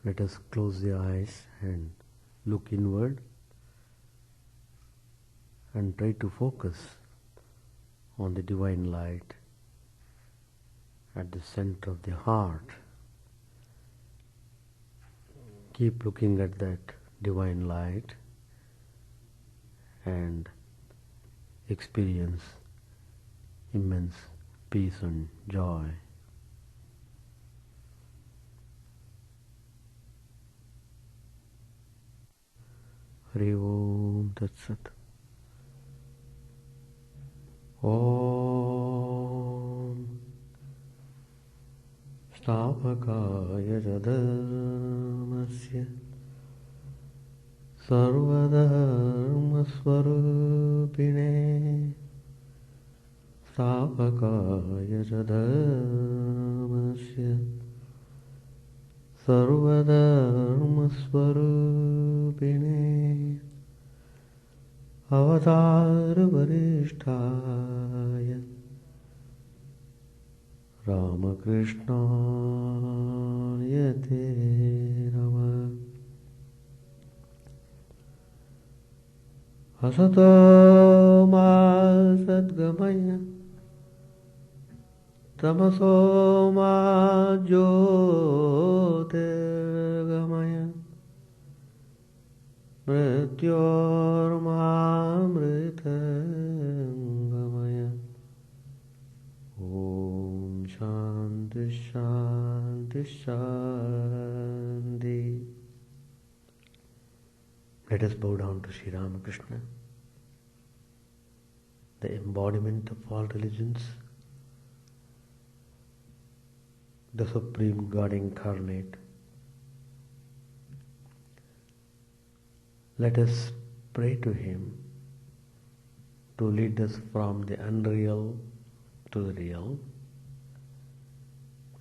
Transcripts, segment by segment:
Let us close the eyes and look inward and try to focus on the divine light at the center of the heart. Keep looking at that divine light and experience immense peace and joy. Hari Om Tat Sat. Om Stapakaya Jadharmasya Sarvadharma Swarupine Stapakaya Jadharmasya Sarvadharma Swarupine Avatar Varishtaya Ramakrishna Yate Rama Asato Ma Sadgamaya Tamaso Ma Jyotirgamaya Mrityormamritangamaya Om Shanti Shanti Shanti. Let us bow down to Sri Ramakrishna, the embodiment of all religions, the Supreme God incarnate. Let us pray to Him to lead us from the unreal to the real,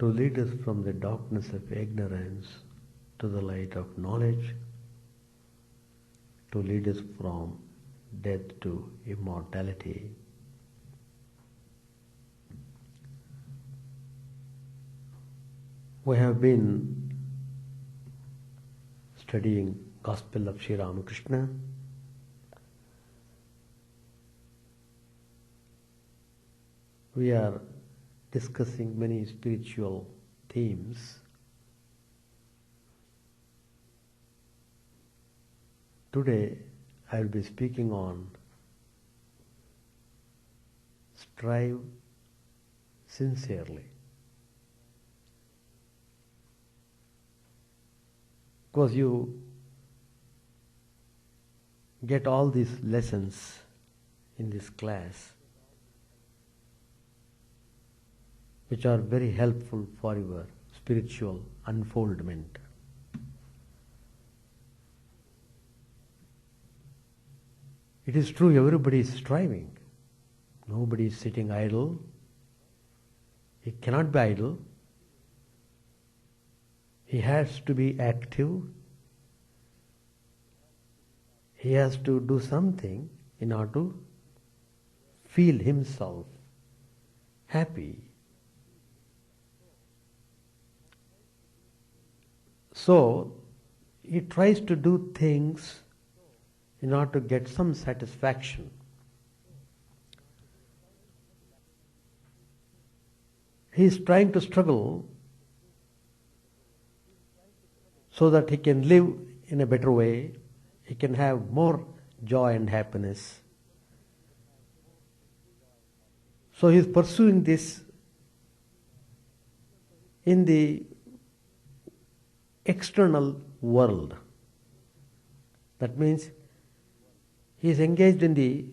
to lead us from the darkness of ignorance to the light of knowledge, to lead us from death to immortality. We have been studying Gospel of Sri Ramakrishna. We are discussing many spiritual themes. Today I will be speaking on strive sincerely. Because you get all these lessons in this class which are very helpful for your spiritual unfoldment. It is true, everybody is striving. Nobody is sitting idle. He cannot be idle. He has to be active. He has to do something in order to feel himself happy. So, he tries to do things in order to get some satisfaction. He is trying to struggle so that he can live in a better way, he can have more joy and happiness. So he is pursuing this in the external world. That means he is engaged in the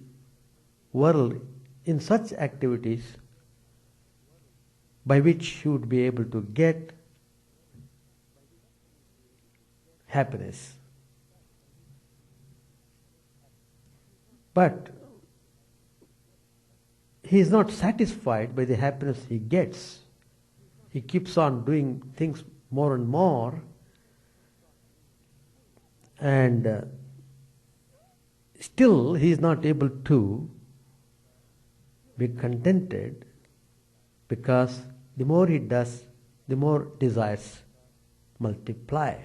world in such activities by which he would be able to get happiness. But he is not satisfied by the happiness he gets. He keeps on doing things more and more, and still he is not able to be contented, because the more he does, the more desires multiply.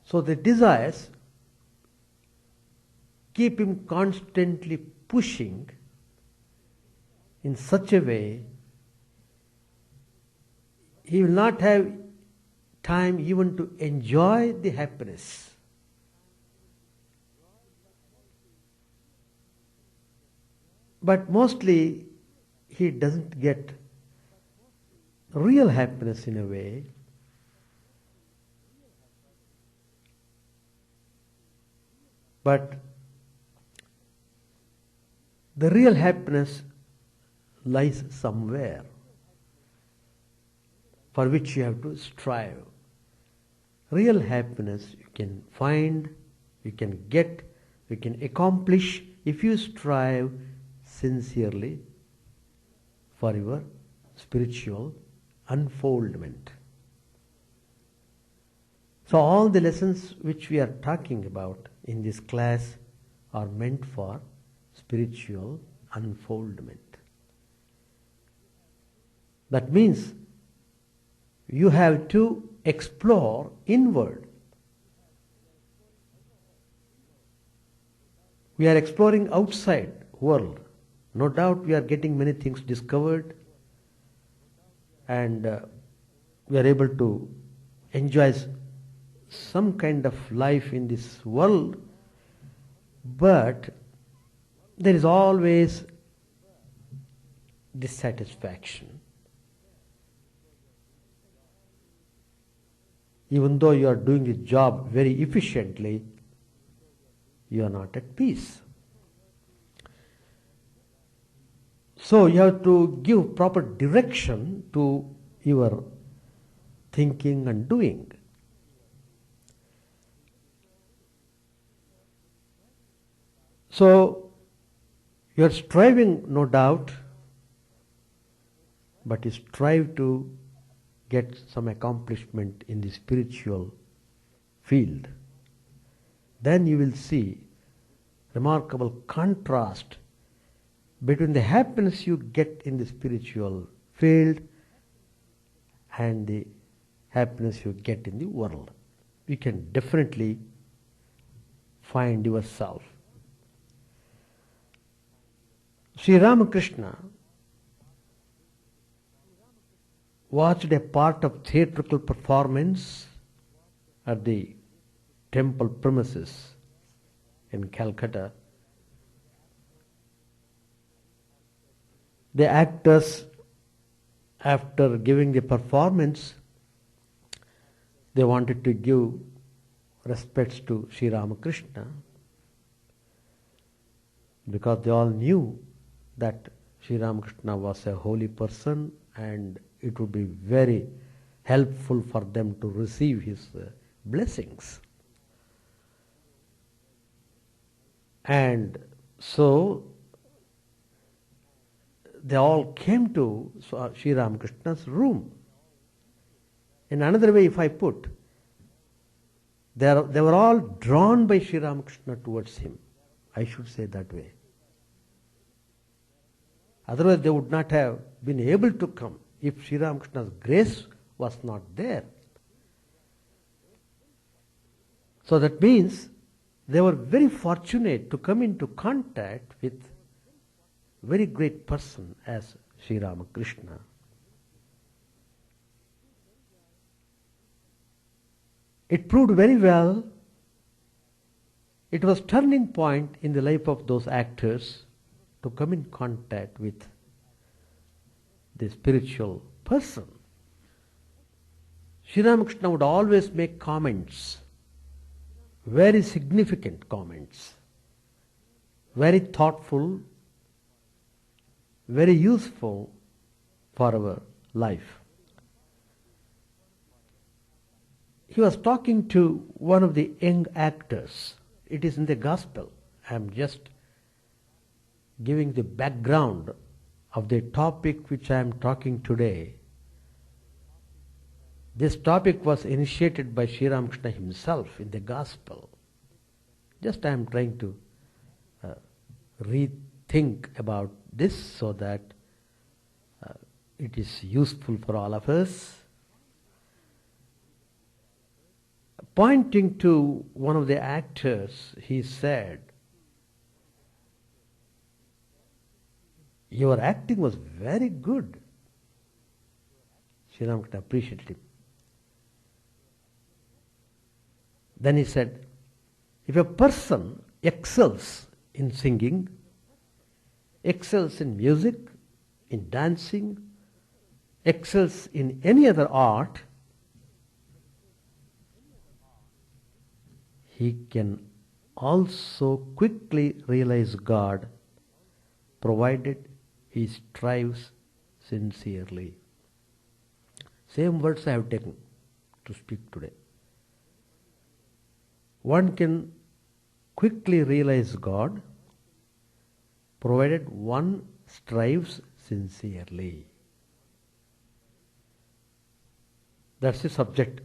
So the desires keep him constantly pushing in such a way he will not have time even to enjoy the happiness. But mostly he doesn't get real happiness in a way. But the real happiness lies somewhere for which you have to strive. Real happiness you can find, you can get, you can accomplish if you strive sincerely for your spiritual unfoldment. So all the lessons which we are talking about in this class are meant for spiritual unfoldment. That means you have to explore inward. We are exploring outside world. No doubt we are getting many things discovered, and we are able to enjoy some kind of life in this world, but there is always dissatisfaction. Even though you are doing the job very efficiently, you are not at peace. So you have to give proper direction to your thinking and doing. So you are striving, no doubt, but you strive to get some accomplishment in the spiritual field. Then you will see remarkable contrast between the happiness you get in the spiritual field and the happiness you get in the world. You can definitely find yourself. Sri Ramakrishna watched a part of theatrical performance at the temple premises in Calcutta. The actors, after giving the performance, they wanted to give respects to Sri Ramakrishna, because they all knew that Sri Ramakrishna was a holy person and it would be very helpful for them to receive his blessings. And so they all came to Sri Ramakrishna's room. In another way, if I put, they were all drawn by Sri Ramakrishna towards him. I should say that way. Otherwise they would not have been able to come if Sri Ramakrishna's grace was not there. So that means they were very fortunate to come into contact with a very great person as Sri Ramakrishna. It proved very well. It was a turning point in the life of those actors to come in contact with the spiritual person. Sri Ramakrishna would always make comments, very significant comments, very thoughtful, very useful for our life. He was talking to one of the young actors. It is in the Gospel. I am just giving the background of the topic which I am talking today. This topic was initiated by Sri Ramakrishna himself in the Gospel. Just I am trying to rethink about this so that it is useful for all of us. Pointing to one of the actors, he said, "Your acting was very good." Sri Ramakrishna appreciated him. Then he said, if a person excels in singing, excels in music, in dancing, excels in any other art, he can also quickly realize God, provided he strives sincerely. Same words I have taken to speak today. One can quickly realize God, provided one strives sincerely. That's the subject.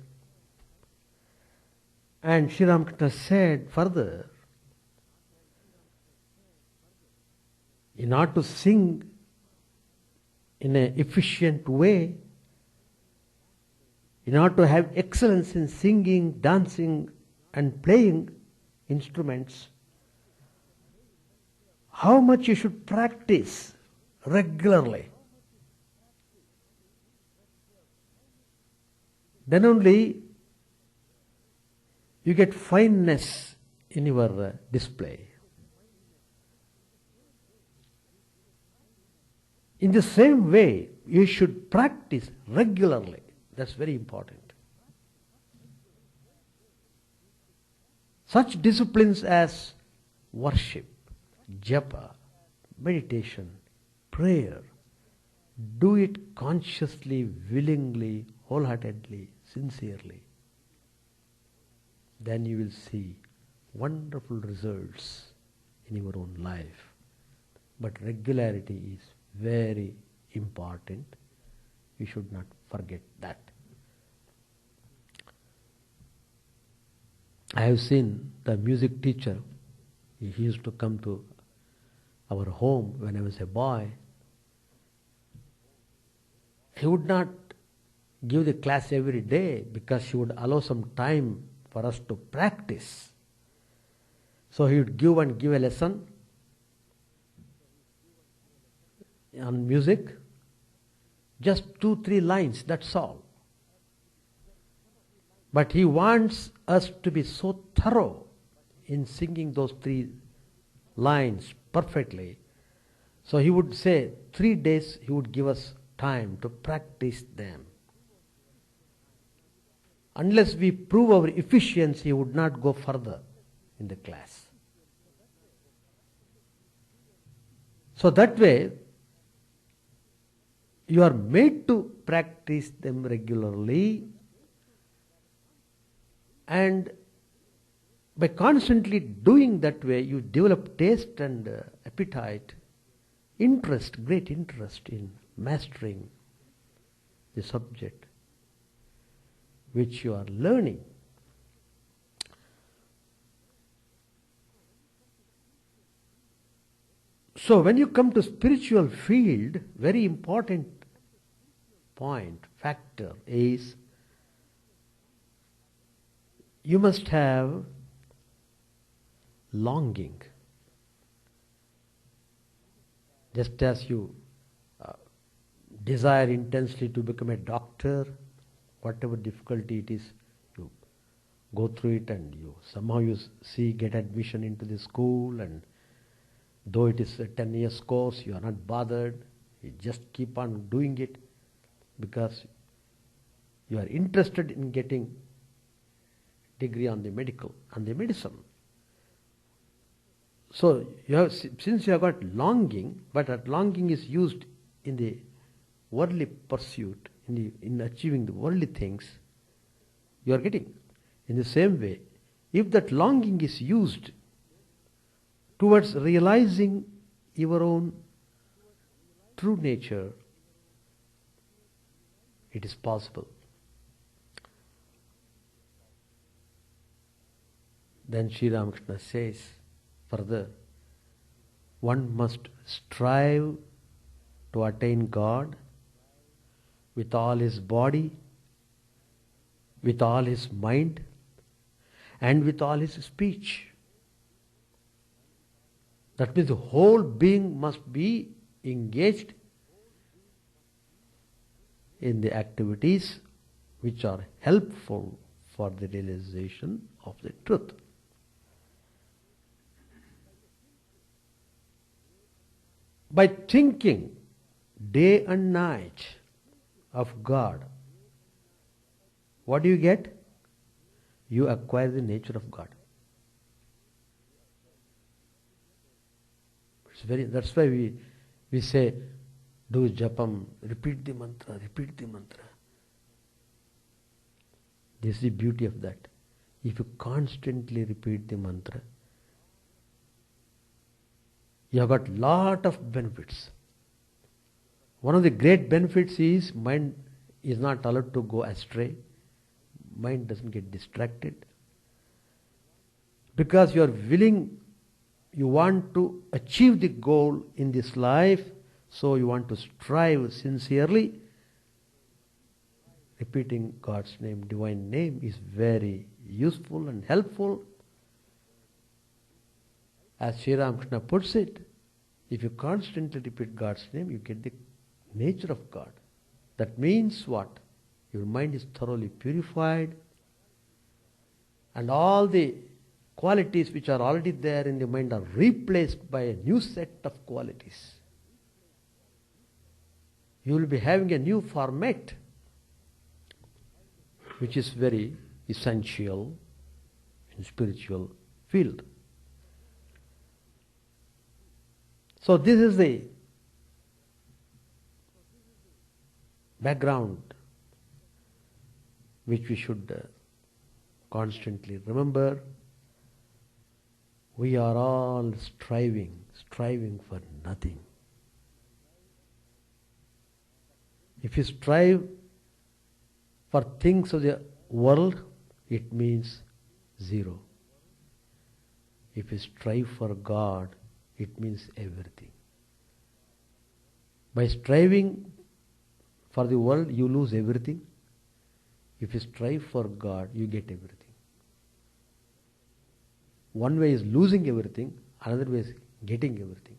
And Sri Ramakrishna said further, in order to sing in an efficient way, in order to have excellence in singing, dancing, and playing instruments, how much you should practice regularly. Then only you get fineness in your display. In the same way, you should practice regularly. That's very important. Such disciplines as worship, japa, meditation, prayer, do it consciously, willingly, wholeheartedly, sincerely. Then you will see wonderful results in your own life. But regularity is very important. You should not forget that. I have seen the music teacher. He used to come to our home when I was a boy. He would not give the class every day because he would allow some time for us to practice. So he would give a lesson on music, just 2-3 lines, that's all. But he wants us to be so thorough in singing those 3 lines perfectly. So he would say 3 days he would give us time to practice them. Unless we prove our efficiency, he would not go further in the class. So that way, you are made to practice them regularly, and by constantly doing that way, you develop taste and appetite, interest, great interest in mastering the subject which you are learning. So when you come to spiritual field, very important factor is you must have longing. Just as you desire intensely to become a doctor, whatever difficulty it is, you go through it and get admission into the school, and though it is a 10 years course, you are not bothered. You just keep on doing it because you are interested in getting degree on the medicine. So since you have got longing, but that longing is used in the worldly pursuit, in achieving the worldly things, you are getting. In the same way, if that longing is used towards realizing your own true nature, it is possible. Then Sri Ramakrishna says further, one must strive to attain God with all his body, with all his mind, and with all his speech. That means the whole being must be engaged in the activities which are helpful for the realization of the truth. By thinking day and night of God, what do you get? You acquire the nature of God. That's why we say, do japam, repeat the mantra, repeat the mantra. This is the beauty of that. If you constantly repeat the mantra, you have got lot of benefits. One of the great benefits is mind is not allowed to go astray. Mind doesn't get distracted. Because you are willing, you want to achieve the goal in this life, so you want to strive sincerely. Repeating God's name, divine name, is very useful and helpful. As Sri Ramakrishna puts it, if you constantly repeat God's name, you get the nature of God. That means what? Your mind is thoroughly purified, and all the qualities which are already there in the mind are replaced by a new set of qualities. You will be having a new format, which is very essential in spiritual field. So this is the background which we should constantly remember. We are all striving for nothing. If you strive for things of the world, it means zero. If you strive for God, it means everything. By striving for the world, you lose everything. If you strive for God, you get everything. One way is losing everything, another way is getting everything.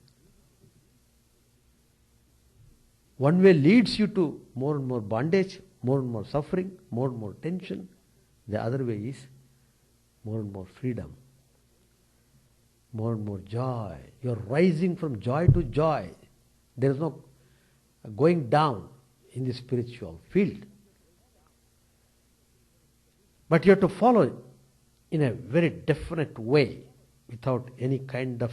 One way leads you to more and more bondage, more and more suffering, more and more tension. The other way is more and more freedom, more and more joy. You are rising from joy to joy. There is no going down in the spiritual field. But you have to follow it in a very definite way, without any kind of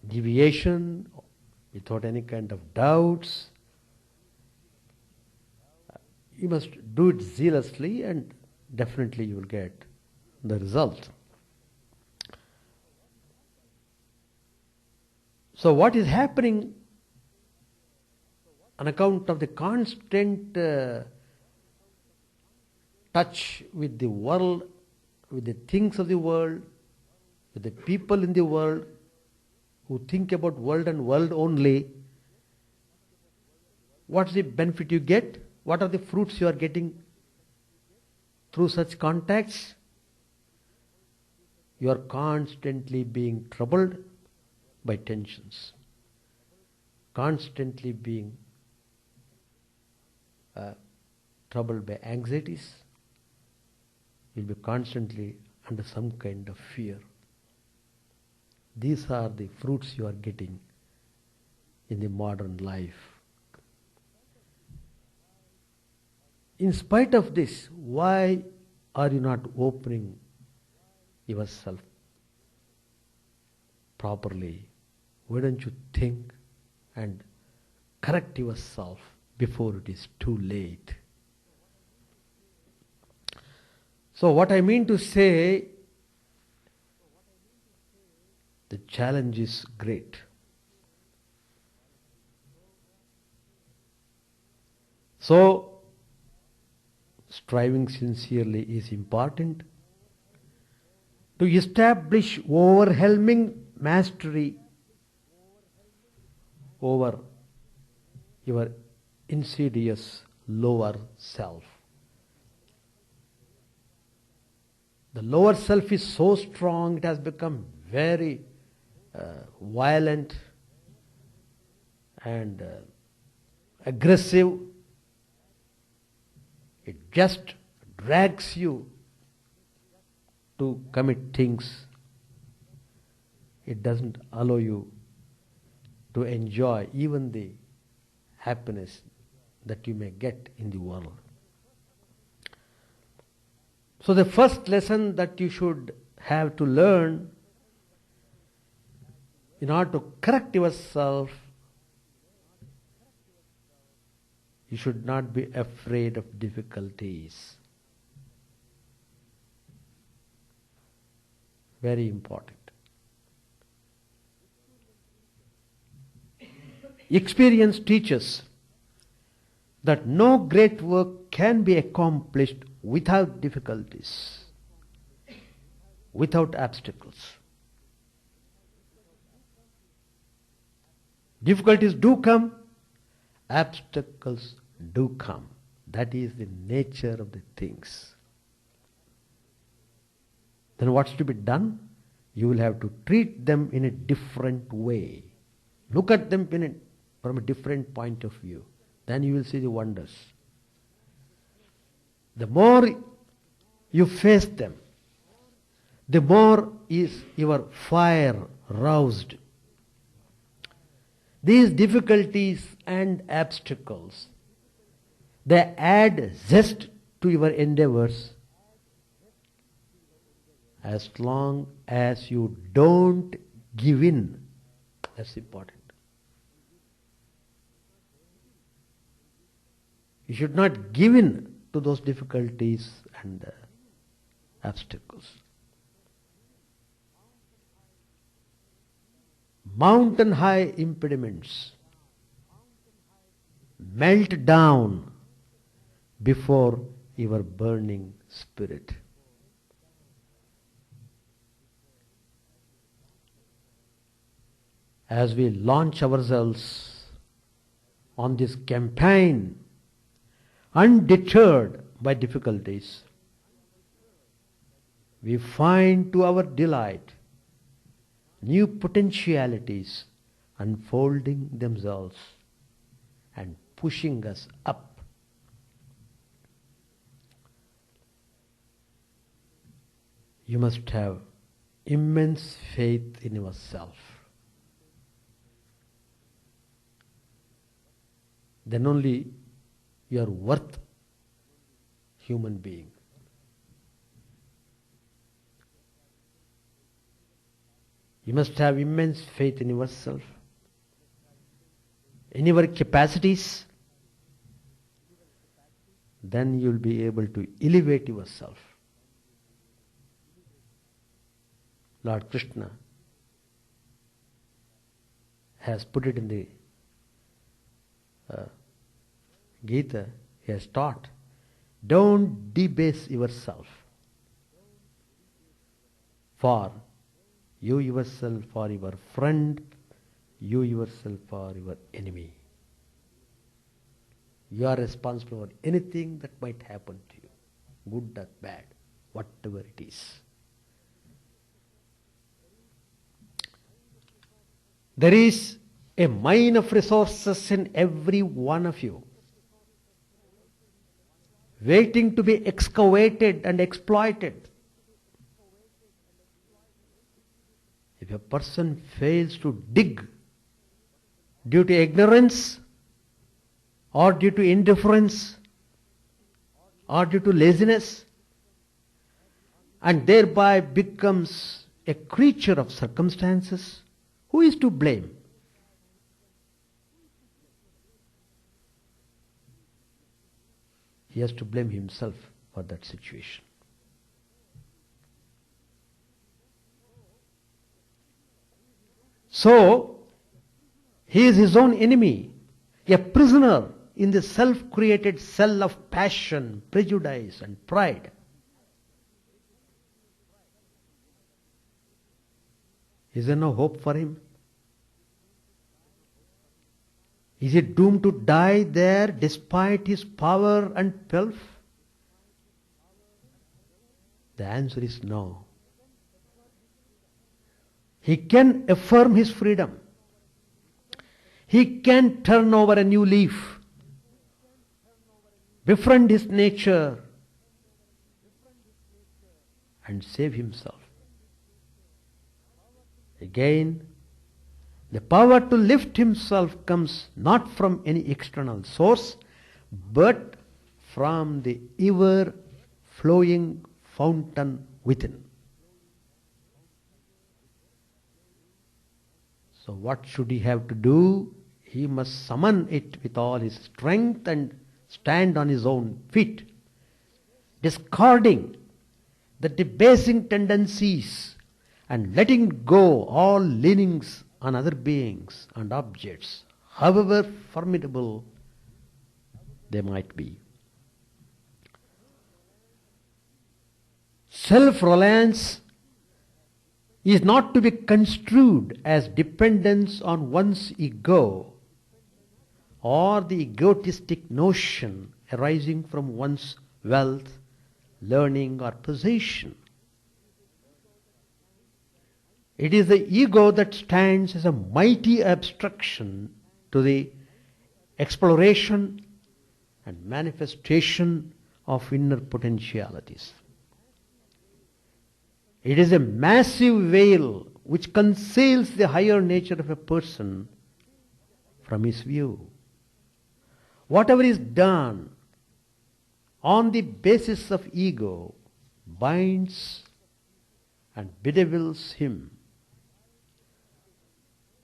deviation, without any kind of doubts. You must do it zealously, and definitely you will get the result. So what is happening on account of the constant touch with the world, with the things of the world, with the people in the world who think about world and world only, what's the benefit you get? What are the fruits you are getting through such contacts? You are constantly being troubled by tensions, constantly being troubled by anxieties. You'll be constantly under some kind of fear. These are the fruits you are getting in the modern life. In spite of this, why are you not opening yourself properly? Why don't you think and correct yourself before it is too late? So what I mean to say, the challenge is great. So striving sincerely is important to establish overwhelming mastery over your insidious lower self. The lower self is so strong, it has become very violent and aggressive. It just drags you to commit things. It doesn't allow you to enjoy even the happiness that you may get in the world. So the first lesson that you should have to learn in order to correct yourself, you should not be afraid of difficulties. Very important. Experience teaches that no great work can be accomplished without difficulties, without obstacles. Difficulties do come, obstacles do come. That is the nature of the things. Then what's to be done? You will have to treat them in a different way. Look at them from a different point of view. Then you will see the wonders. The more you face them, the more is your fire roused. These difficulties and obstacles, they add zest to your endeavors as long as you don't give in. That's important. You should not give in to those difficulties and obstacles. Mountain high impediments melt down before your burning spirit. As we launch ourselves on this campaign, undeterred by difficulties, we find to our delight new potentialities unfolding themselves and pushing us up. You must have immense faith in yourself. Then only you are worth human being. You must have immense faith in yourself, in your capacities. Then you will be able to elevate yourself. Lord Krishna has put it in the Gita. He has taught, don't debase yourself, for you yourself are your friend, you yourself are your enemy. You are responsible for anything that might happen to you, good or bad, whatever it is. There is a mine of resources in every one of you, waiting to be excavated and exploited. If a person fails to dig due to ignorance or due to indifference or due to laziness, and thereby becomes a creature of circumstances, who is to blame? He has to blame himself for that situation. So, he is his own enemy, a prisoner in the self-created cell of passion, prejudice and pride. Is there no hope for him? Is he doomed to die there despite his power and pelf? The answer is no. He can affirm his freedom. He can turn over a new leaf, befriend his nature, and save himself. Again, the power to lift himself comes not from any external source, but from the ever-flowing fountain within. So what should he have to do? He must summon it with all his strength and stand on his own feet, discarding the debasing tendencies and letting go all leanings on other beings and objects, however formidable they might be. Self-reliance is not to be construed as dependence on one's ego or the egotistic notion arising from one's wealth, learning, or possession. It is the ego that stands as a mighty obstruction to the exploration and manifestation of inner potentialities. It is a massive veil which conceals the higher nature of a person from his view. Whatever is done on the basis of ego binds and bedevils him.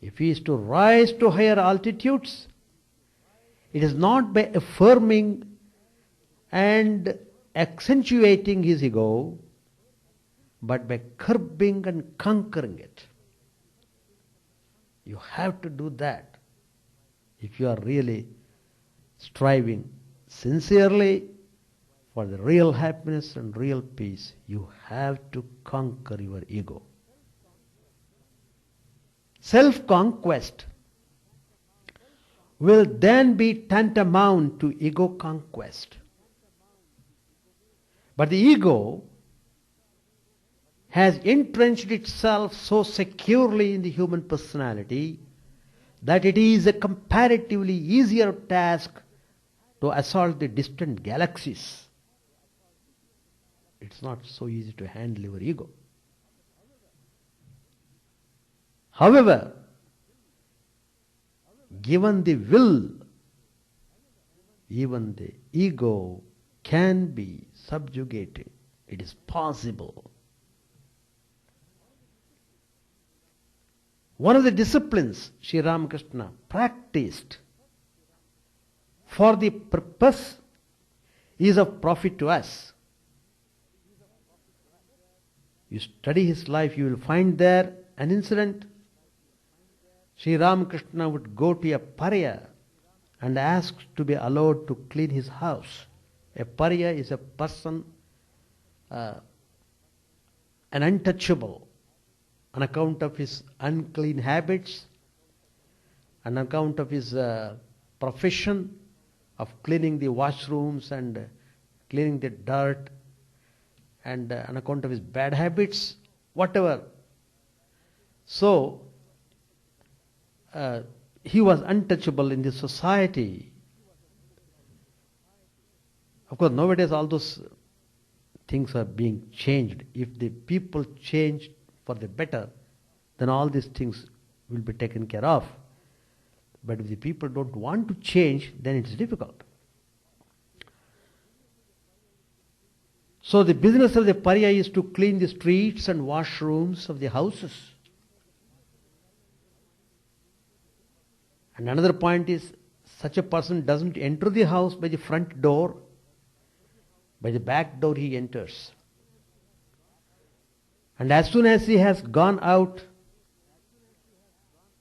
If he is to rise to higher altitudes, it is not by affirming and accentuating his ego, but by curbing and conquering it. You have to do that if you are really striving sincerely for the real happiness and real peace. You have to conquer your ego. Self-conquest will then be tantamount to ego conquest. But the ego has entrenched itself so securely in the human personality that it is a comparatively easier task to assault the distant galaxies. It's not so easy to handle your ego. However, given the will, even the ego can be subjugated. It is possible. One of the disciplines Sri Ramakrishna practiced for the purpose is of profit to us. You study his life, you will find there an incident. Sri Ramakrishna would go to a pariah and ask to be allowed to clean his house. A pariah is a person, an untouchable, on account of his unclean habits, on account of his profession of cleaning the washrooms and cleaning the dirt, and on account of his bad habits, whatever. So, he was untouchable in the society. Of course, nowadays all those things are being changed. If the people change for the better, then all these things will be taken care of. But if the people don't want to change, then it's difficult. So the business of the pariah is to clean the streets and washrooms of the houses. And another point is, such a person doesn't enter the house by the front door, by the back door he enters. And as soon as he has gone out,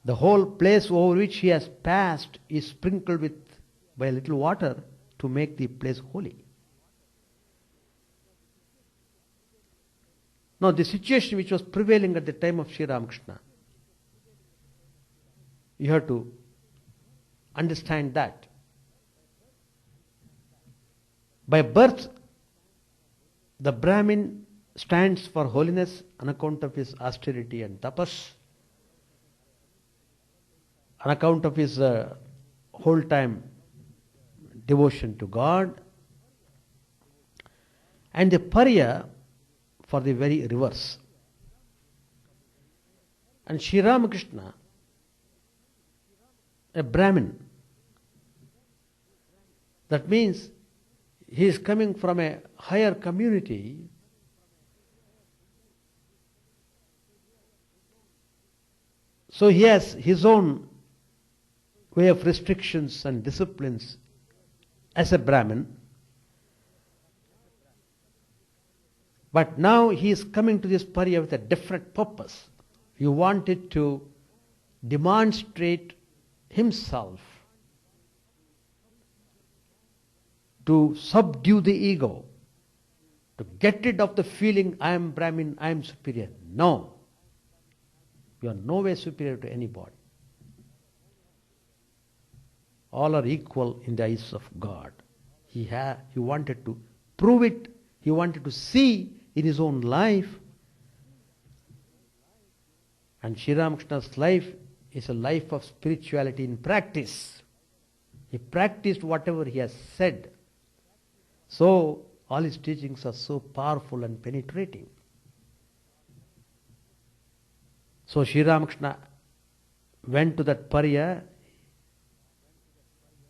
the whole place over which he has passed is sprinkled with by a little water to make the place holy. Now the situation which was prevailing at the time of Sri Ramakrishna, you have to understand that. By birth, the Brahmin stands for holiness on account of his austerity and tapas, on account of his whole time devotion to God, and the pariah for the very reverse. And Sri Ramakrishna, a Brahmin, that means he is coming from a higher community, so he has his own way of restrictions and disciplines as a Brahmin. But now he is coming to this pariah with a different purpose. He wanted to demonstrate himself, to subdue the ego, to get rid of the feeling I am Brahmin, I am superior. No. You are no way superior to anybody. All are equal in the eyes of God. He wanted to prove it. He wanted to see in his own life. And Sri Ramakrishna's life is a life of spirituality in practice. He practiced whatever he has said. So all his teachings are so powerful and penetrating. So Sri Ramakrishna went to that pariah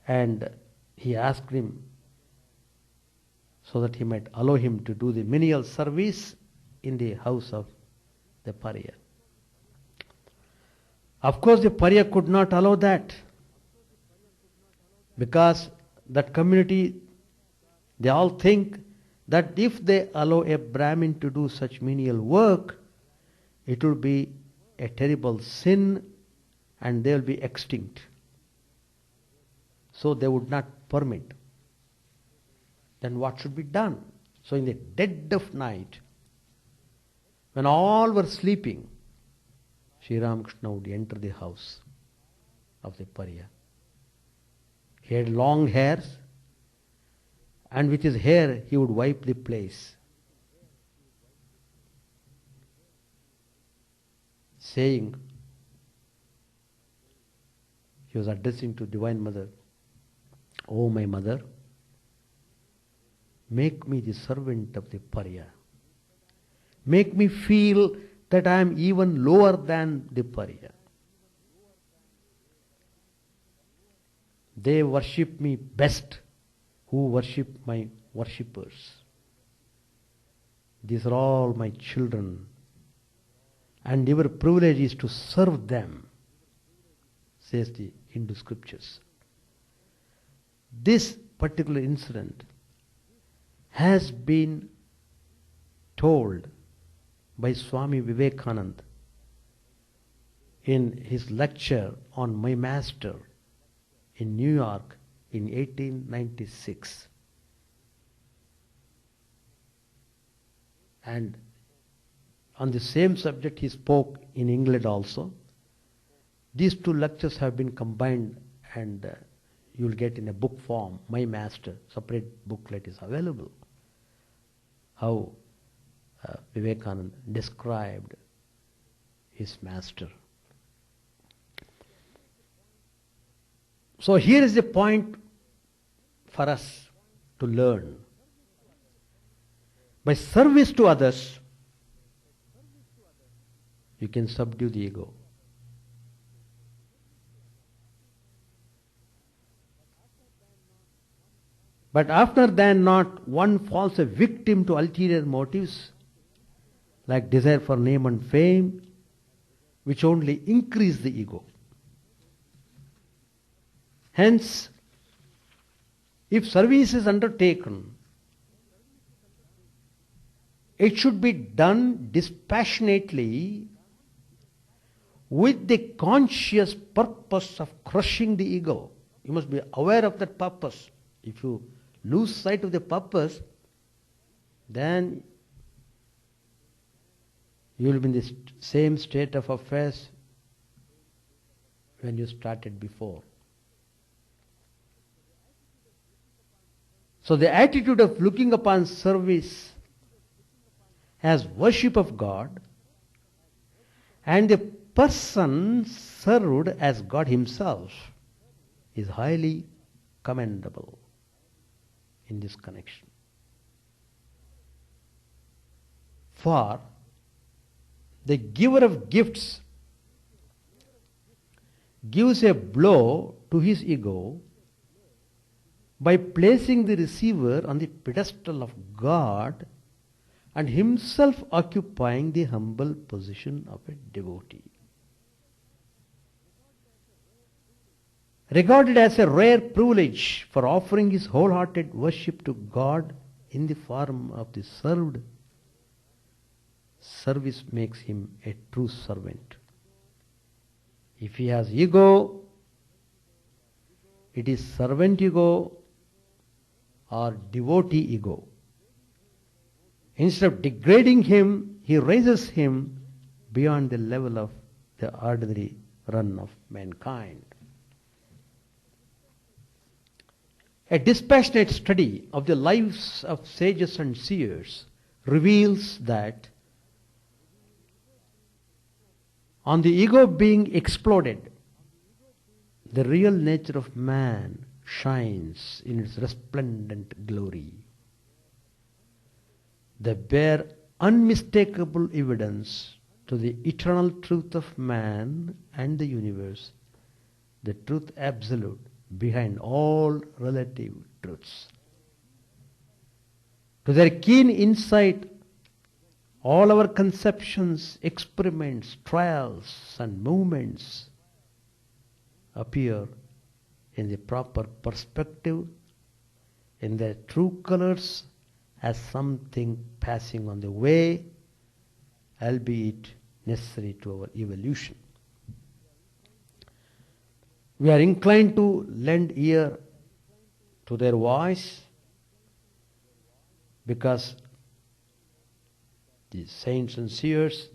and he asked him so that he might allow him to do the menial service in the house of the pariah. Of course, the pariah could not allow that, because that community, they all think that if they allow a Brahmin to do such menial work, it will be a terrible sin and they will be extinct. So they would not permit. Then what should be done? So in the dead of night, when all were sleeping, Sri Ramakrishna would enter the house of the pariah. He had long hairs, and with his hair he would wipe the place, saying, he was addressing to Divine Mother, "O my mother, make me the servant of the pariah. Make me feel that I am even lower than the pariah. They worship me best who worship my worshippers. These are all my children, and your privilege is to serve them," says the Hindu scriptures. This particular incident has been told by Swami Vivekananda in his lecture on My Master in New York in 1896. And on the same subject he spoke in England also. These two lectures have been combined, and you will get in a book form, My Master, separate booklet is available. How Vivekananda described his master. So here is the point for us to learn. By service to others, you can subdue the ego. But after then not, one falls a victim to ulterior motives like desire for name and fame, which only increase the ego. Hence, if service is undertaken, it should be done dispassionately with the conscious purpose of crushing the ego. You must be aware of that purpose. If you lose sight of the purpose, then you will be in the same state of affairs when you started before. So the attitude of looking upon service as worship of God, and the person served as God himself is highly commendable in this connection. For the giver of gifts gives a blow to his ego by placing the receiver on the pedestal of God and himself occupying the humble position of a devotee. Regarded as a rare privilege for offering his wholehearted worship to God in the form of the served, service makes him a true servant. If he has ego, it is servant ego or devotee ego. Instead of degrading him, he raises him beyond the level of the ordinary run of mankind. A dispassionate study of the lives of sages and seers reveals that on the ego being exploded, the real nature of man shines in its resplendent glory. They bear unmistakable evidence to the eternal truth of man and the universe, the truth absolute behind all relative truths. To their keen insight, all our conceptions, experiments, trials, and movements appear in the proper perspective, in their true colors, as something passing on the way, albeit necessary to our evolution. We are inclined to lend ear to their voice because the saints and seers,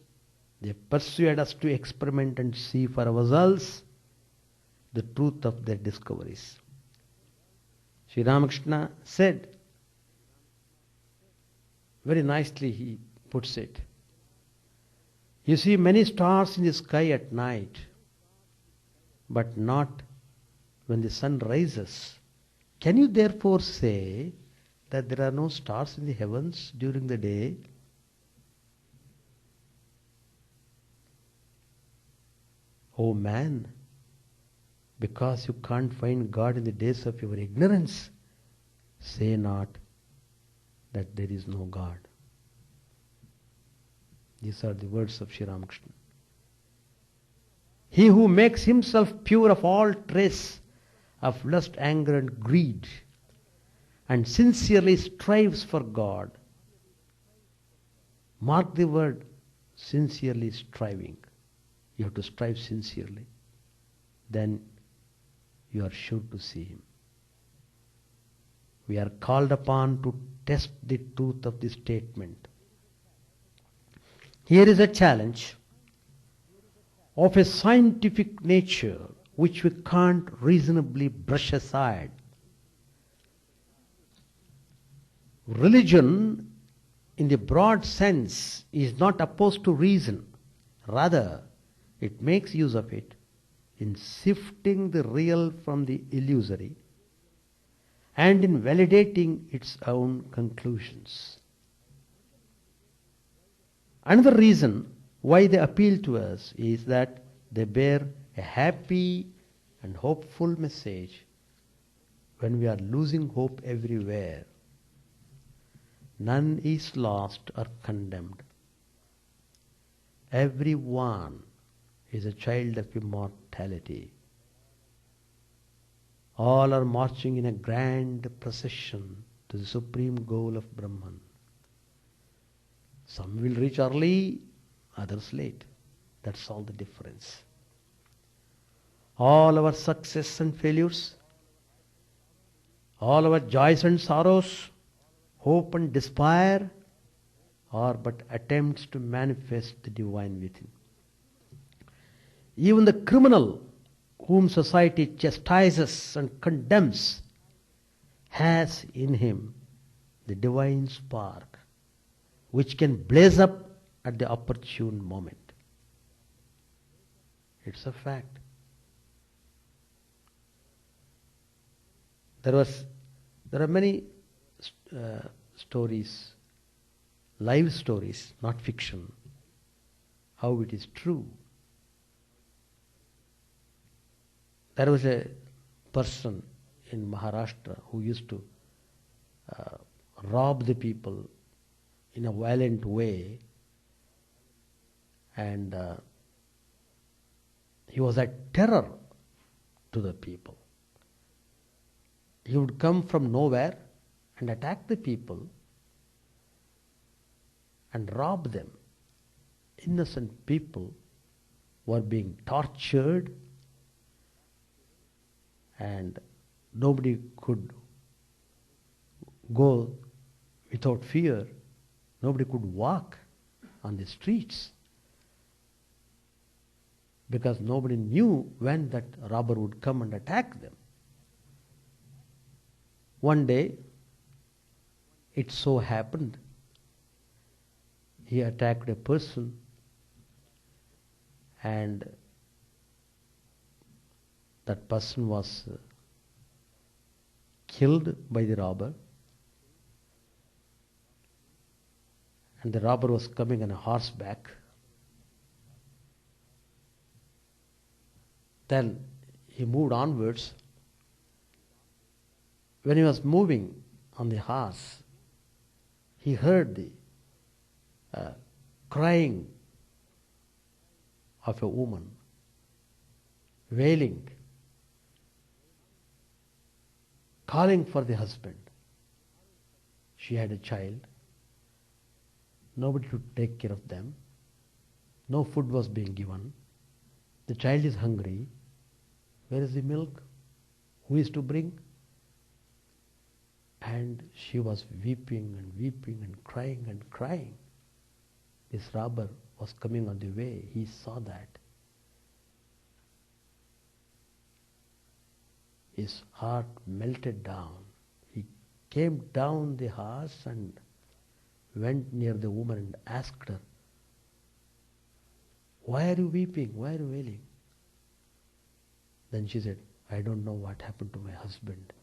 they persuade us to experiment and see for ourselves the truth of their discoveries. Sri Ramakrishna said, very nicely he puts it, you see many stars in the sky at night, but not when the sun rises. Can you therefore say that there are no stars in the heavens during the day? Oh man, because you can't find God in the days of your ignorance, say not that there is no God. These are the words of Sri Ramakrishna. He who makes himself pure of all trace of lust, anger and greed and sincerely strives for God. Mark the word, sincerely striving. You have to strive sincerely. Then you are sure to see Him. We are called upon to test the truth of this statement. Here is a challenge of a scientific nature which we can't reasonably brush aside. Religion, in the broad sense, is not opposed to reason. Rather, it makes use of it in sifting the real from the illusory and in validating its own conclusions. Another reason why they appeal to us is that they bear a happy and hopeful message when we are losing hope everywhere. None is lost or condemned. Everyone is a child of immortality. All are marching in a grand procession to the supreme goal of Brahman. Some will reach early, others late. That's all the difference. All our success and failures, all our joys and sorrows, hope and despair are but attempts to manifest the divine within. Even the criminal whom society chastises and condemns has in him the divine spark which can blaze up at the opportune moment. It's a fact. There are many stories, live stories, not fiction, how it is true. There was a person in Maharashtra who used to rob the people in a violent way, and he was a terror to the people. He would come from nowhere and attack the people and rob them. Innocent people were being tortured, and nobody could go without fear. Nobody could walk on the streets because nobody knew when that robber would come and attack them. One day, it so happened, he attacked a person, and that person was killed by the robber, and the robber was coming on a horseback. Then he moved onwards. When he was moving on the horse, he heard the crying of a woman, wailing, calling for the husband. She had a child, nobody to take care of them, no food was being given, the child is hungry, where is the milk? Who is to bring? And she was weeping and weeping and crying and crying. This robber was coming on the way. He saw that. His heart melted down. He came down the horse and went near the woman and asked her, "Why are you weeping? Why are you wailing?" Then she said, "I don't know what happened to my husband.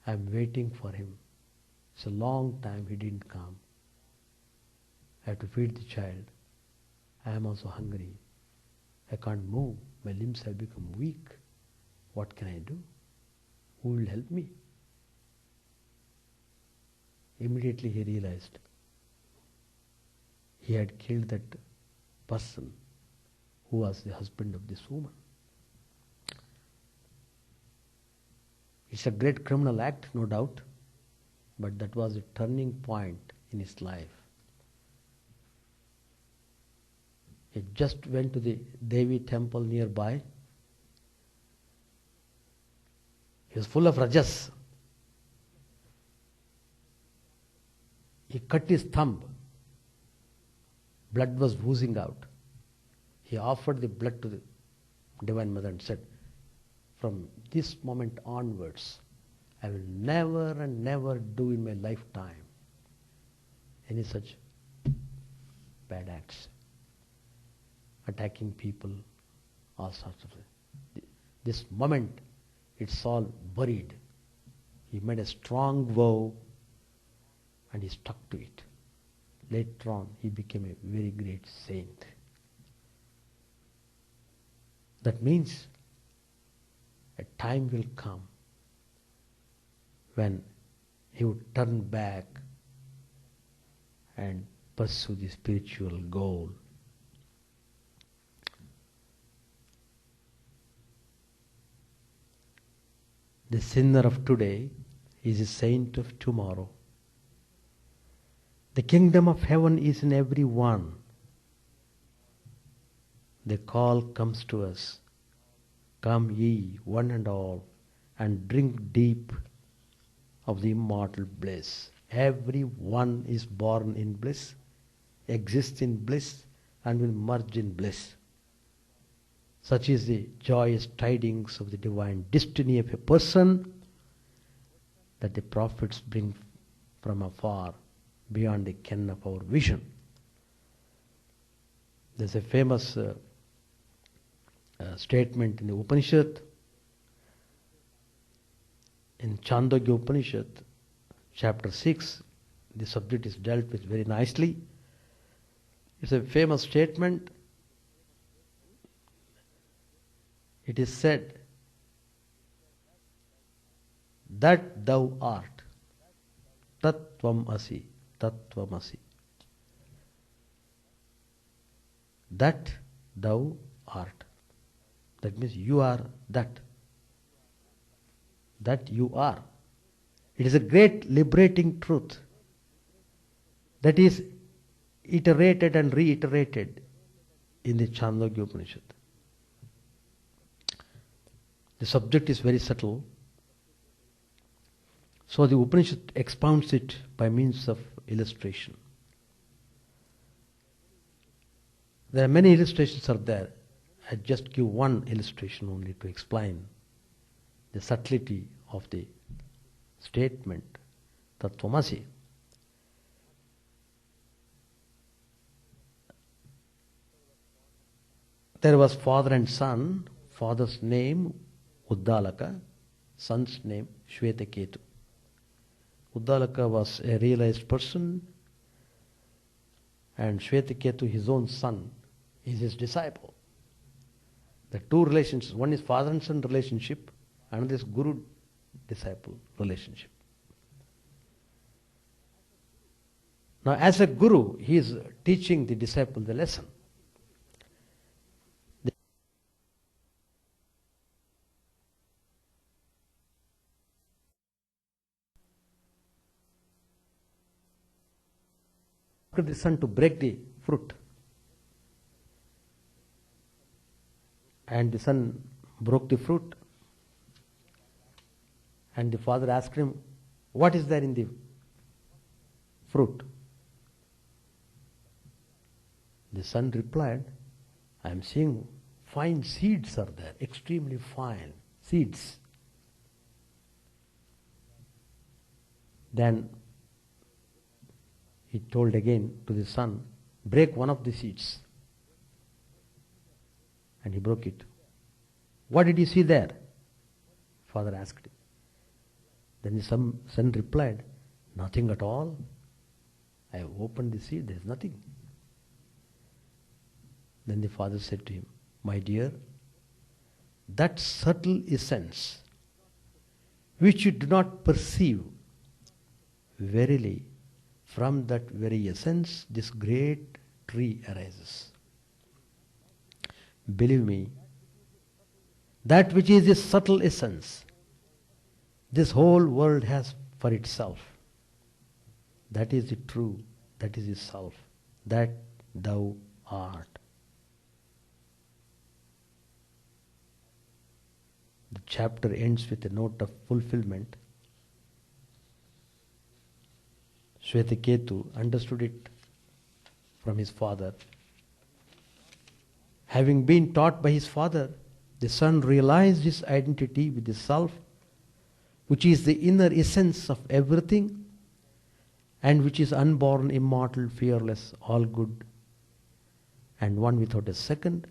I'm waiting for him. It's a long time he didn't come. I have to feed the child. I am also hungry. I can't move. My limbs have become weak. What can I do? Who will help me?" Immediately he realized he had killed that person who was the husband of this woman. It's a great criminal act, no doubt, but that was a turning point in his life. He just went to the Devi temple nearby. He was full of rajas. He cut his thumb. Blood was oozing out. He offered the blood to the Divine Mother and said, "From this moment onwards, I will never and never do in my lifetime any such bad acts, attacking people, all sorts of things." This moment, it's all buried. He made a strong vow and he stuck to it. Later on, he became a very great saint. That means a time will come when he would turn back and pursue the spiritual goal. The sinner of today is a saint of tomorrow. The kingdom of heaven is in every one. The call comes to us. "Come ye, one and all, and drink deep of the immortal bliss." Every one is born in bliss, exists in bliss, and will merge in bliss. Such is the joyous tidings of the divine destiny of a person that the prophets bring from afar beyond the ken of our vision. There's a famous statement in the Upanishad, in Chandogya Upanishad, chapter 6, the subject is dealt with very nicely. It's a famous statement. It is said that thou art, tattvam asi, tattvam asi. That thou art. That means you are that. That you are. It is a great liberating truth that is iterated and reiterated in the Chandogya Upanishad. The subject is very subtle, so the Upanishad expounds it by means of illustration. There are many illustrations are there. I just give one illustration only to explain the subtlety of the statement Tattvamasi. There was father and son, father's name Uddalaka, son's name Shvetaketu. Uddalaka was a realized person, and Shvetaketu, his own son, is his disciple. The two relationships, one is father and son relationship, another is guru-disciple relationship. Now as a guru, he is teaching the disciple the lesson. The son to break the fruit, and the son broke the fruit, and the father asked him, what is there in the fruit? The son replied, I am seeing fine seeds are there, extremely fine seeds. Then he told again to the son, break one of the seeds. And he broke it. What did you see there? Father asked him. Then the son replied, nothing at all. I have opened the seed, there is nothing. Then the father said to him, my dear, that subtle essence which you do not perceive, verily, from that very essence, this great tree arises. Believe me, that which is this subtle essence, this whole world has for itself. That is the true, that is the self, that thou art. The chapter ends with a note of fulfillment. Shvetaketu understood it from his father. Having been taught by his father, the son realized his identity with the self, which is the inner essence of everything, and which is unborn, immortal, fearless, all good, and one without a second.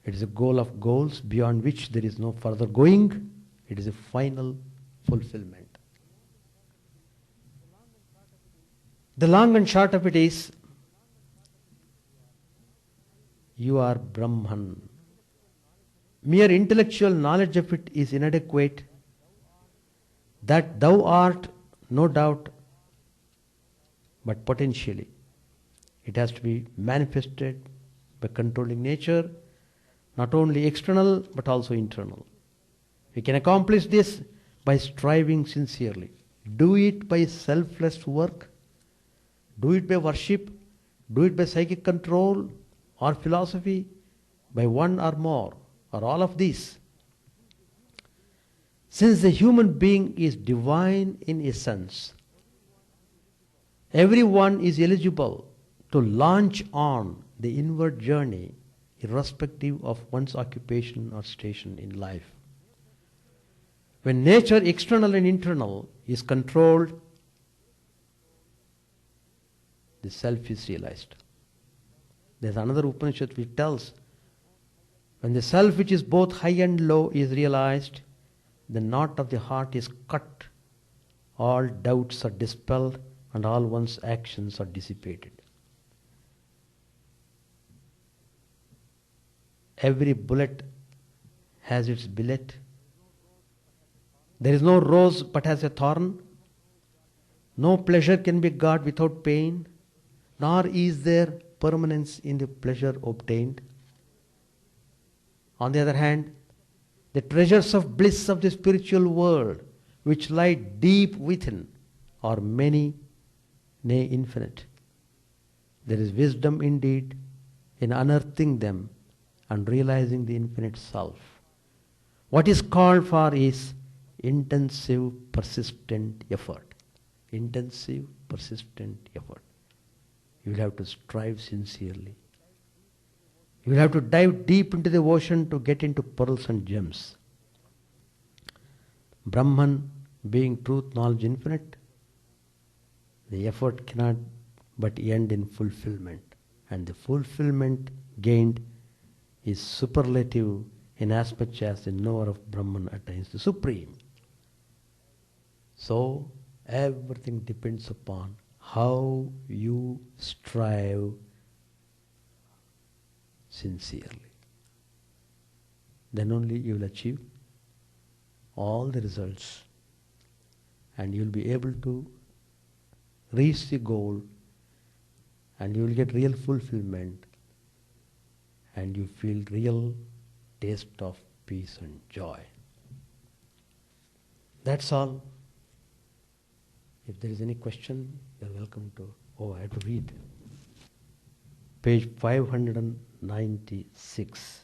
It is a goal of goals beyond which there is no further going. It is a final fulfillment. The long and short of it is, you are Brahman. Mere intellectual knowledge of it is inadequate. That thou art, no doubt, but potentially. It has to be manifested by controlling nature, not only external but also internal. We can accomplish this by striving sincerely. Do it by selfless work. Do it by worship, do it by psychic control or philosophy, by one or more, or all of these. Since the human being is divine in essence, everyone is eligible to launch on the inward journey irrespective of one's occupation or station in life. When nature, external and internal, is controlled the self is realized. There's another Upanishad which tells, when the self which is both high and low is realized, the knot of the heart is cut, all doubts are dispelled, and all one's actions are dissipated. Every bullet has its billet. There is no rose but has a thorn. No pleasure can be got without pain, nor is there permanence in the pleasure obtained. On the other hand, the treasures of bliss of the spiritual world, which lie deep within, are many, nay infinite. There is wisdom indeed in unearthing them and realizing the infinite self. What is called for is intensive, persistent effort. Intensive, persistent effort. You will have to strive sincerely. You will have to dive deep into the ocean to get into pearls and gems. Brahman being truth, knowledge infinite, the effort cannot but end in fulfillment. And the fulfillment gained is superlative in as much as the knower of Brahman attains the supreme. So, everything depends upon how you strive sincerely. Then only you will achieve all the results and you will be able to reach the goal and you will get real fulfillment and you feel real taste of peace and joy. That's all. If there is any question, you are welcome to. Oh, I have to read. Page 596.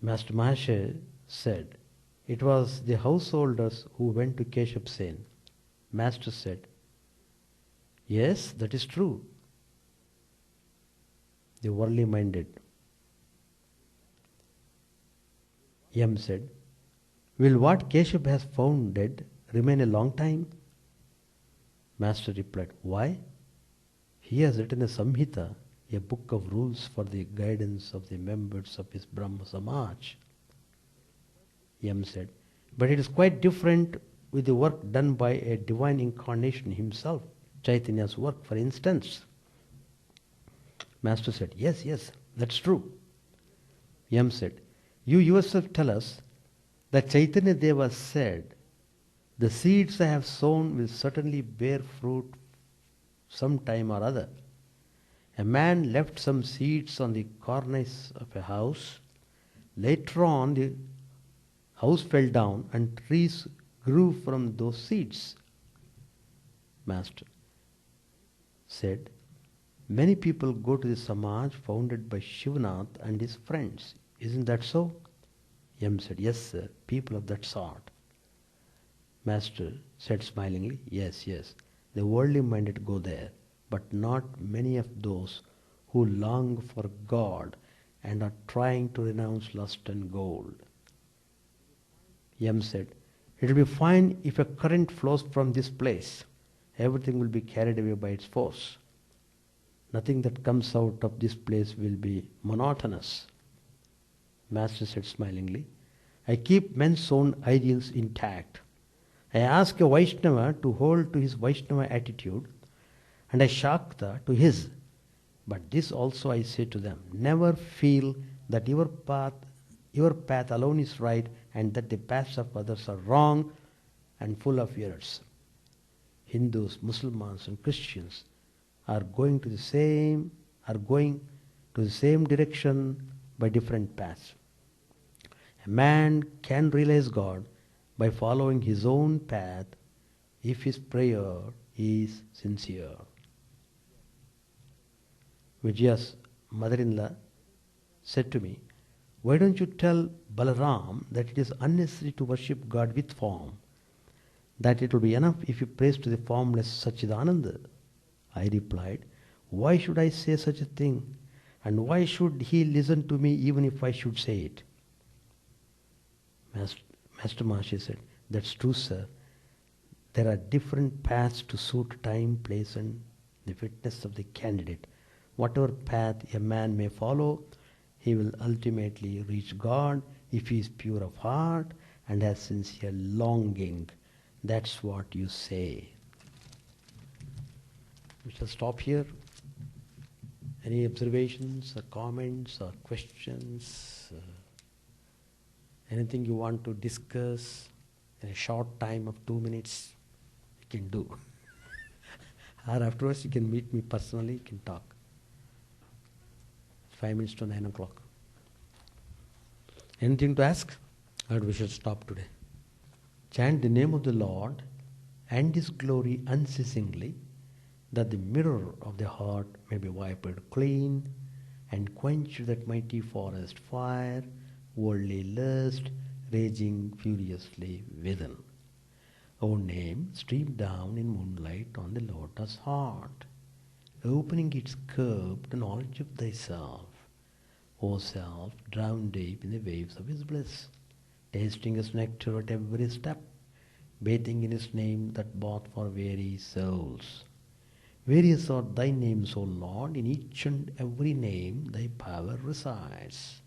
Master Maharshi said, it was the householders who went to Keshav Sen. Master said, yes, that is true. The worldly minded. Yam said, will what Keshav has found dead remain a long time? Master replied, why? He has written a Samhita, a book of rules for the guidance of the members of his Brahma Samaj. Yam said, but it is quite different with the work done by a divine incarnation himself, Chaitanya's work, for instance. Master said, yes, that's true. Yam said, you yourself tell us that Chaitanya Deva said, the seeds I have sown will certainly bear fruit some time or other. A man left some seeds on the cornice of a house. Later on, the house fell down and trees grew from those seeds. Master said, many people go to the Samaj founded by Shivanath and his friends. Isn't that so? Yam said, yes, sir, people of that sort. Master said smilingly, yes, the worldly minded go there, but not many of those who long for God and are trying to renounce lust and gold. Yam said, it will be fine if a current flows from this place. Everything will be carried away by its force. Nothing that comes out of this place will be monotonous. Master said smilingly, I keep men's own ideals intact. I ask a Vaishnava to hold to his Vaishnava attitude and a Shakta to his. But this also I say to them, never feel that your path alone is right and that the paths of others are wrong and full of errors. Hindus, Muslims and Christians are going to the same direction by different paths. A man can realize God by following his own path if his prayer is sincere. Vijaya's mother-in-law said to me, why don't you tell Balaram that it is unnecessary to worship God with form, that it will be enough if he prays to the formless Sachidananda? I replied, why should I say such a thing? And why should he listen to me even if I should say it? Master Maharshi said, that's true, sir. There are different paths to suit time, place, and the fitness of the candidate. Whatever path a man may follow, he will ultimately reach God if he is pure of heart and has sincere longing. That's what you say. We shall stop here. Any observations or comments or questions? Anything you want to discuss in a short time of 2 minutes, you can do. Or afterwards you can meet me personally, you can talk. 5 minutes to 9 o'clock. Anything to ask? Or we should stop today. Chant the name of the Lord and His glory unceasingly, that the mirror of the heart may be wiped clean and quench that mighty forest fire, worldly lust, raging furiously within. Our name streamed down in moonlight on the lotus heart, opening its curb to knowledge of thyself. O self, drowned deep in the waves of His bliss, tasting His nectar at every step, bathing in His name that bought for weary souls. Various are thy names, O Lord, in each and every name thy power resides.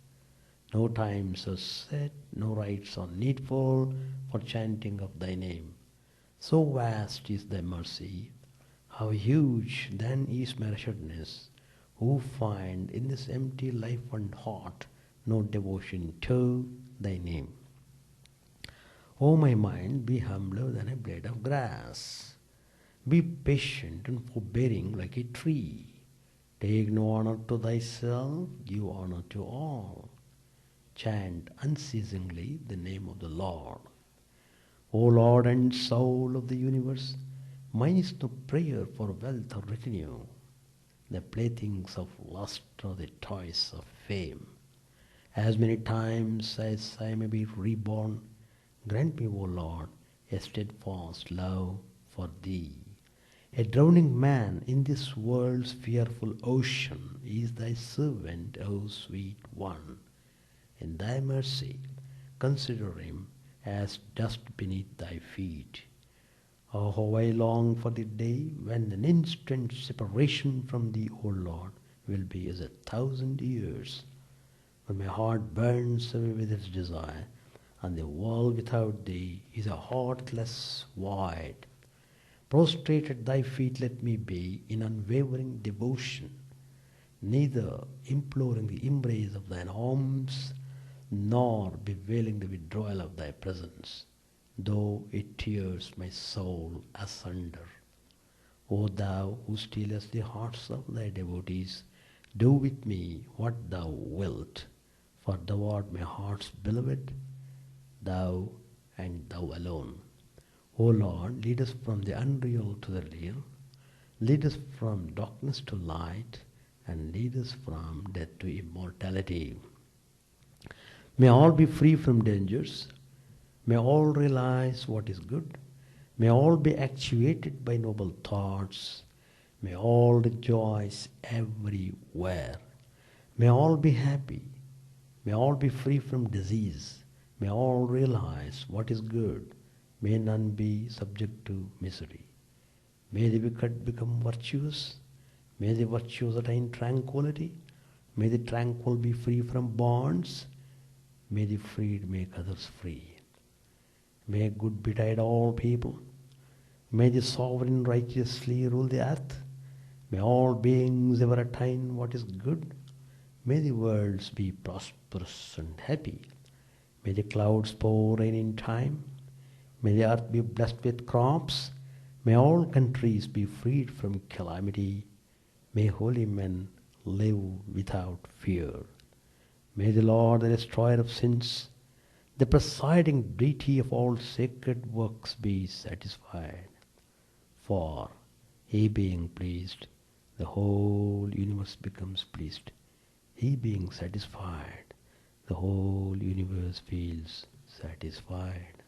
No times are set, no rites are needful for chanting of thy name. So vast is thy mercy, how huge then is measuredness, who find in this empty life and heart no devotion to thy name. O my mind, be humbler than a blade of grass. Be patient and forbearing like a tree. Take no honor to thyself, give honor to all. Chant unceasingly the name of the Lord. O Lord and soul of the universe, mine is no prayer for wealth or retinue. The playthings of lust or the toys of fame. As many times as I may be reborn, grant me, O Lord, a steadfast love for Thee. A drowning man in this world's fearful ocean is Thy servant, O sweet one. In Thy mercy, consider him as dust beneath Thy feet. Oh, how I long for the day when an instant separation from Thee, O Lord, will be as 1,000 years. When my heart burns away with its desire, and the world without Thee is a heartless void. Prostrate at Thy feet let me be in unwavering devotion, neither imploring the embrace of Thine arms, nor bewailing the withdrawal of Thy presence, though it tears my soul asunder. O Thou who stealest the hearts of Thy devotees, do with me what Thou wilt, for Thou art my heart's beloved, Thou and Thou alone. O Lord, lead us from the unreal to the real, lead us from darkness to light, and lead us from death to immortality. May all be free from dangers, may all realize what is good, may all be actuated by noble thoughts, may all rejoice everywhere, may all be happy, may all be free from disease, may all realize what is good, may none be subject to misery. May the wicked become virtuous, may the virtuous attain tranquility, may the tranquil be free from bonds, may the freed make others free. May good betide all people, may the sovereign righteously rule the earth, may all beings ever attain what is good, may the worlds be prosperous and happy, may the clouds pour rain in time, may the earth be blessed with crops, may all countries be freed from calamity, may holy men live without fear. May the Lord, the destroyer of sins, the presiding deity of all sacred works, be satisfied. For He being pleased, the whole universe becomes pleased. He being satisfied, the whole universe feels satisfied.